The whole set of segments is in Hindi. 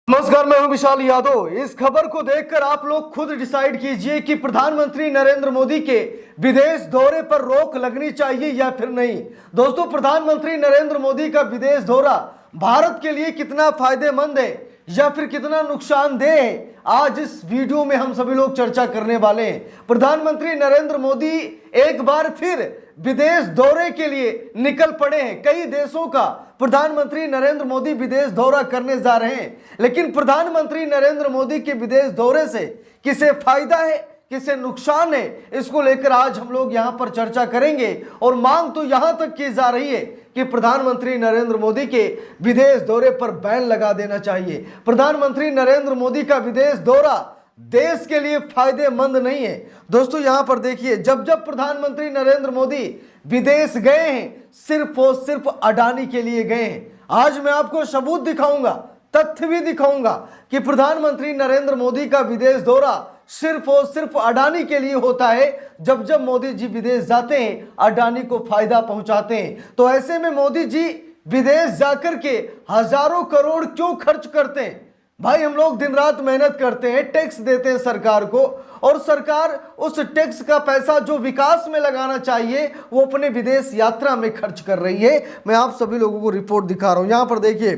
नमस्कार, मैं हूं विशाल यादव। इस खबर को देखकर आप लोग खुद डिसाइड कीजिए कि प्रधानमंत्री नरेंद्र मोदी के विदेश दौरे पर रोक लगनी चाहिए या फिर नहीं। दोस्तों, प्रधानमंत्री नरेंद्र मोदी का विदेश दौरा भारत के लिए कितना फायदेमंद है या फिर कितना नुकसानदेह है, आज इस वीडियो में हम सभी लोग चर्चा करने वाले हैं। प्रधानमंत्री नरेंद्र मोदी एक बार फिर विदेश दौरे के लिए निकल पड़े हैं। कई देशों का प्रधानमंत्री नरेंद्र मोदी विदेश दौरा करने जा रहे हैं, लेकिन प्रधानमंत्री नरेंद्र मोदी के विदेश दौरे से किसे फायदा है, किसे नुकसान है, इसको लेकर आज हम लोग यहां पर चर्चा करेंगे। और मांग तो यहां तक की जा रही है कि प्रधानमंत्री नरेंद्र मोदी के विदेश दौरे पर बैन लगा देना चाहिए। प्रधानमंत्री नरेंद्र मोदी का विदेश दौरा देश के लिए फायदेमंद नहीं है। दोस्तों, यहां पर देखिए, जब जब प्रधानमंत्री नरेंद्र मोदी विदेश गए हैं, सिर्फ और सिर्फ अडानी के लिए गए हैं। आज मैं आपको सबूत दिखाऊंगा, तथ्य भी दिखाऊंगा कि प्रधानमंत्री नरेंद्र मोदी का विदेश दौरा सिर्फ और सिर्फ अडानी के लिए होता है। जब जब मोदी जी विदेश जाते हैं, अडानी को फायदा पहुंचाते हैं। तो ऐसे में मोदी जी विदेश जाकर के हजारों करोड़ क्यों खर्च करते हैं? भाई, हम लोग दिन रात मेहनत करते हैं, टैक्स देते हैं सरकार को, और सरकार उस टैक्स का पैसा जो विकास में लगाना चाहिए वो अपने विदेश यात्रा में खर्च कर रही है। मैं आप सभी लोगों को रिपोर्ट दिखा रहा हूं। यहां पर देखिए,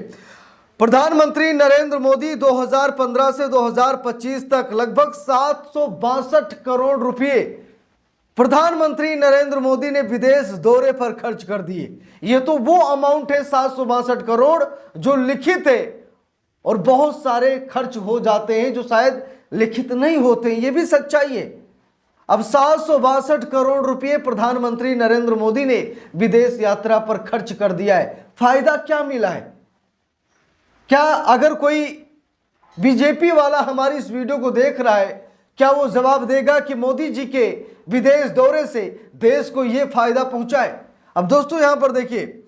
प्रधानमंत्री नरेंद्र मोदी 2015 से 2025 तक लगभग 762 करोड़ रुपए प्रधानमंत्री नरेंद्र मोदी ने विदेश दौरे पर खर्च कर दिए। ये तो वो अमाउंट है 762 करोड़ जो लिखित है, और बहुत सारे खर्च हो जाते हैं जो शायद लिखित नहीं होते हैं, ये भी सच्चाई है। अब 762 करोड़ रुपए प्रधानमंत्री नरेंद्र मोदी ने विदेश यात्रा पर खर्च कर दिया है। फायदा क्या मिला है? क्या अगर कोई बीजेपी वाला हमारी इस वीडियो को देख रहा है, क्या वो जवाब देगा कि मोदी जी के विदेश दौरे से देश को यह फायदा पहुंचा है? अब दोस्तों, यहां पर देखिए,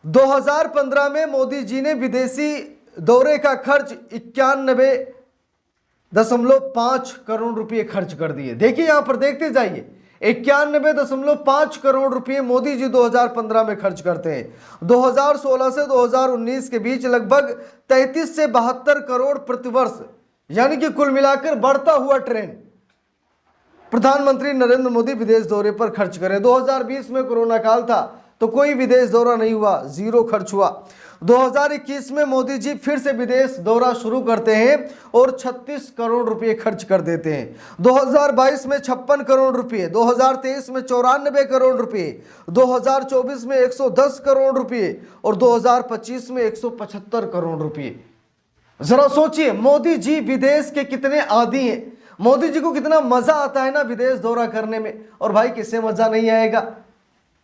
2015 में मोदी जी ने विदेशी दौरे का खर्च 91.5 करोड़ रुपए खर्च कर दिए। देखिए, यहां पर देखते जाइए, 91.5 करोड़ रुपए मोदी जी 2015 में खर्च करते हैं। 2016 से 2019 के बीच लगभग 33 से 72 करोड़ प्रतिवर्ष, यानी कि कुल मिलाकर बढ़ता हुआ ट्रेंड प्रधानमंत्री नरेंद्र मोदी विदेश दौरे पर खर्च करें। 2020 में कोरोना काल था तो कोई विदेश दौरा नहीं हुआ, जीरो खर्च हुआ। 2021 में मोदी जी फिर से विदेश दौरा शुरू करते हैं और 36 करोड़ रुपए खर्च कर देते हैं। 2022 में 56 करोड़ रुपए, 2023 में 94 करोड़ रुपए, 2024 में 110 करोड़ रुपए और 2025 में 175 करोड़ रुपए। जरा सोचिए, मोदी जी विदेश के कितने आदी हैं। मोदी जी को कितना मजा आता है ना विदेश दौरा करने में। और भाई, किसे मजा नहीं आएगा?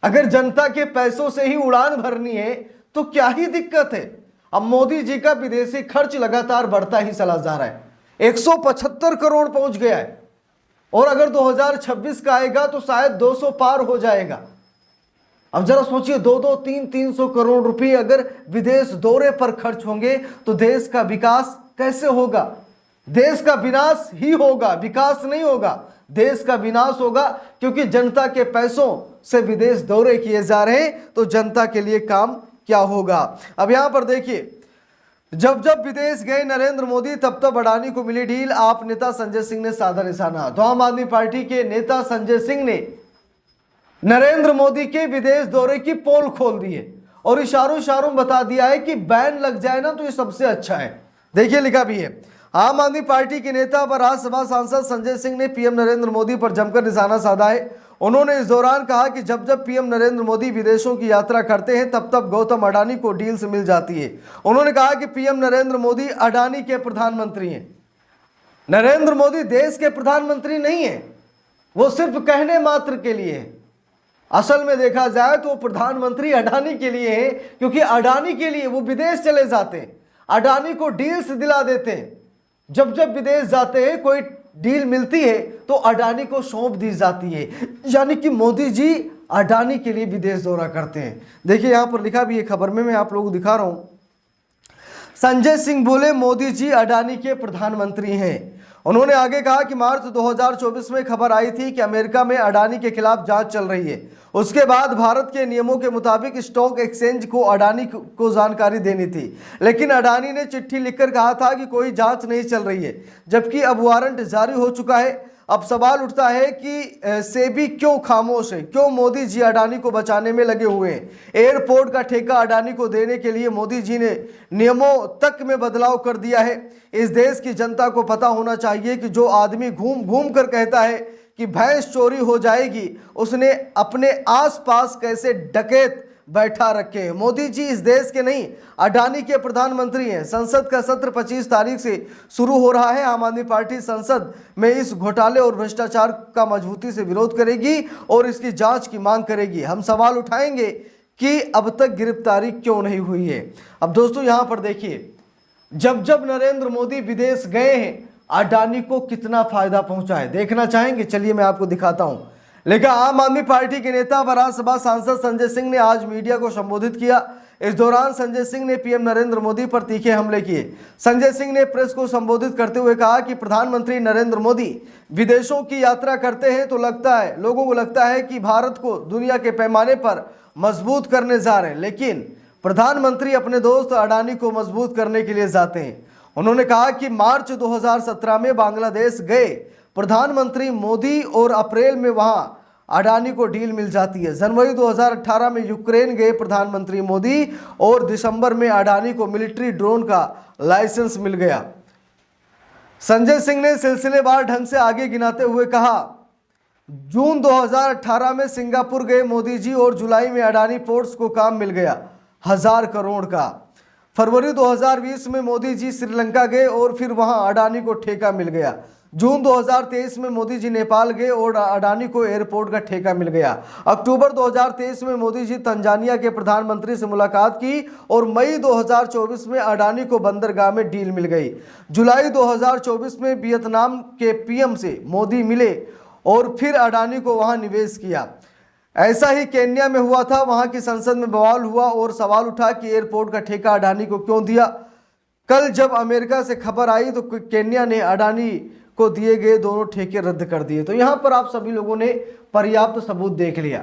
अगर जनता के पैसों से ही उड़ान भरनी है तो क्या ही दिक्कत है। अब मोदी जी का विदेशी खर्च लगातार बढ़ता ही चला जा रहा है, 175 करोड़ पहुंच गया है, और अगर 2026 का आएगा तो शायद 200 पार हो जाएगा। अब जरा सोचिए, 200-300 करोड़ रुपए अगर विदेश दौरे पर खर्च होंगे तो देश का विकास कैसे होगा? देश का विनाश ही होगा, विकास नहीं होगा। देश का विनाश होगा, क्योंकि जनता के पैसों से विदेश दौरे किए जा रहे हैं, तो जनता के लिए काम क्या होगा? अब यहां पर देखिए, जब जब विदेश गए नरेंद्र मोदी, तब तब अडानी को मिली डील। आप नेता संजय सिंह ने साधा निशाना। तो आम आदमी पार्टी के नेता संजय सिंह ने नरेंद्र मोदी के विदेश दौरे की पोल खोल दी है और इशारों बता दिया है कि बैन लग जाए ना तो ये सबसे अच्छा है। देखिए, लिखा भी है, आम आदमी पार्टी के नेता व राज्यसभा सांसद संजय सिंह ने पीएम नरेंद्र मोदी पर जमकर निशाना साधा है। उन्होंने इस दौरान कहा कि जब जब पीएम नरेंद्र मोदी विदेशों की यात्रा करते हैं, तब तब गौतम अडानी को डील्स मिल जाती है। उन्होंने कहा कि पीएम नरेंद्र मोदी अडानी के प्रधानमंत्री हैं। नरेंद्र मोदी देश के प्रधानमंत्री नहीं है, वो सिर्फ कहने मात्र के लिए है। असल में देखा जाए तो प्रधानमंत्री अडानी के लिए है, क्योंकि अडानी के लिए वो विदेश चले जाते हैं, अडानी को डील्स दिला देते हैं। जब जब विदेश जाते हैं, कोई डील मिलती है तो अडानी को सौंप दी जाती है, यानी कि मोदी जी अडानी के लिए विदेश दौरा करते हैं। देखिए, यहां पर लिखा भी है खबर में, मैं आप लोगों को दिखा रहा हूं। संजय सिंह बोले, मोदी जी अडानी के प्रधानमंत्री हैं। उन्होंने आगे कहा कि मार्च 2024 में खबर आई थी कि अमेरिका में अडानी के खिलाफ जांच चल रही है। उसके बाद भारत के नियमों के मुताबिक स्टॉक एक्सचेंज को अडानी को जानकारी देनी थी, लेकिन अडानी ने चिट्ठी लिखकर कहा था कि कोई जांच नहीं चल रही है, जबकि अब वारंट जारी हो चुका है। अब सवाल उठता है कि सेबी क्यों खामोश है, क्यों मोदी जी अडानी को बचाने में लगे हुए हैं। एयरपोर्ट का ठेका अडानी को देने के लिए मोदी जी ने नियमों तक में बदलाव कर दिया है। इस देश की जनता को पता होना चाहिए कि जो आदमी घूम घूम कर कहता है कि भैंस चोरी हो जाएगी, उसने अपने आसपास कैसे डकैत बैठा रखे हैं। मोदी जी इस देश के नहीं, अडानी के प्रधानमंत्री हैं। संसद का सत्र 25 तारीख से शुरू हो रहा है। आम आदमी पार्टी संसद में इस घोटाले और भ्रष्टाचार का मजबूती से विरोध करेगी और इसकी जांच की मांग करेगी। हम सवाल उठाएंगे कि अब तक गिरफ्तारी क्यों नहीं हुई है। अब दोस्तों यहां पर देखिए, जब जब नरेंद्र मोदी विदेश गए हैं, अडानी को कितना फायदा पहुंचा है देखना चाहेंगे? चलिए मैं आपको दिखाता हूं। लेकिन आम आदमी पार्टी के नेता व राज्यसभा सांसद संजय सिंह ने आज मीडिया को संबोधित किया। इस दौरान संजय सिंह ने पीएम नरेंद्र मोदी पर तीखे हमले किए। संजय सिंह ने प्रेस को संबोधित करते हुए कहा कि प्रधानमंत्री नरेंद्र मोदी विदेशों की यात्रा करते हैं तो लोगों को लगता है कि भारत को दुनिया के पैमाने पर मजबूत करने जा रहे हैं, लेकिन प्रधानमंत्री अपने दोस्त अडानी को मजबूत करने के लिए जाते हैं। उन्होंने कहा कि मार्च 2017 में बांग्लादेश गए प्रधानमंत्री मोदी और अप्रैल में वहां अडानी को डील मिल जाती है। जनवरी 2018 में यूक्रेन गए प्रधानमंत्री मोदी और दिसंबर में अडानी को मिलिट्री ड्रोन का लाइसेंस मिल गया। संजय सिंह ने सिलसिलेवार ढंग से आगे गिनाते हुए कहा, जून 2018 में सिंगापुर गए मोदी जी और जुलाई में अडानी पोर्ट्स को काम मिल गया 1000 करोड़ का। फरवरी 2020 में मोदी जी श्रीलंका गए और फिर वहां अडानी को ठेका मिल गया। जून 2023 में मोदी जी नेपाल गए और अडानी को एयरपोर्ट का ठेका मिल गया। अक्टूबर 2023 में मोदी जी तंजानिया के प्रधानमंत्री से मुलाकात की और मई 2024 में अडानी को बंदरगाह में डील मिल गई। जुलाई 2024 में वियतनाम के पीएम से मोदी मिले और फिर अडानी को वहां निवेश किया। ऐसा ही केन्या में हुआ था। वहां की संसद में बवाल हुआ और सवाल उठा कि एयरपोर्ट का ठेका अडानी को क्यों दिया। कल जब अमेरिका से खबर आई तो केन्या ने अडानी को दिए गए दोनों ठेके रद्द कर दिए। तो यहां पर आप सभी लोगों ने पर्याप्त सबूत देख लिया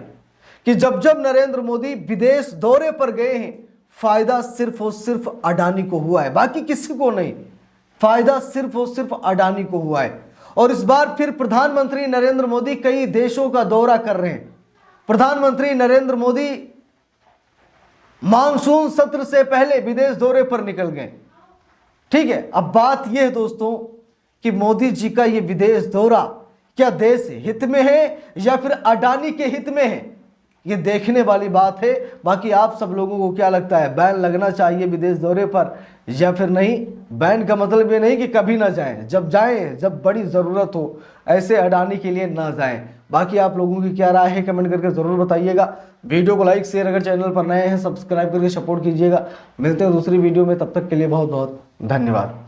कि जब जब नरेंद्र मोदी विदेश दौरे पर गए हैं, फायदा सिर्फ और सिर्फ अडानी को हुआ है, बाकी किसी को नहीं। फायदा सिर्फ और सिर्फ अडानी को हुआ है। और इस बार फिर प्रधानमंत्री नरेंद्र मोदी कई देशों का दौरा कर रहे हैं। प्रधानमंत्री नरेंद्र मोदी मानसून सत्र से पहले विदेश दौरे पर निकल गए। ठीक है, अब बात यह है दोस्तों कि मोदी जी का यह विदेश दौरा क्या देश हित में है या फिर अडानी के हित में है, ये देखने वाली बात है। बाकी आप सब लोगों को क्या लगता है, बैन लगना चाहिए विदेश दौरे पर या फिर नहीं? बैन का मतलब ये नहीं कि कभी ना जाएं, जब जाएं जब बड़ी ज़रूरत हो, ऐसे अडानी के लिए ना जाएं। बाकी आप लोगों की क्या राय है कमेंट करके ज़रूर बताइएगा। वीडियो को लाइक शेयर, अगर चैनल पर नए हैं सब्सक्राइब करके सपोर्ट कीजिएगा। मिलते हैं दूसरी वीडियो में, तब तक के लिए बहुत बहुत धन्यवाद।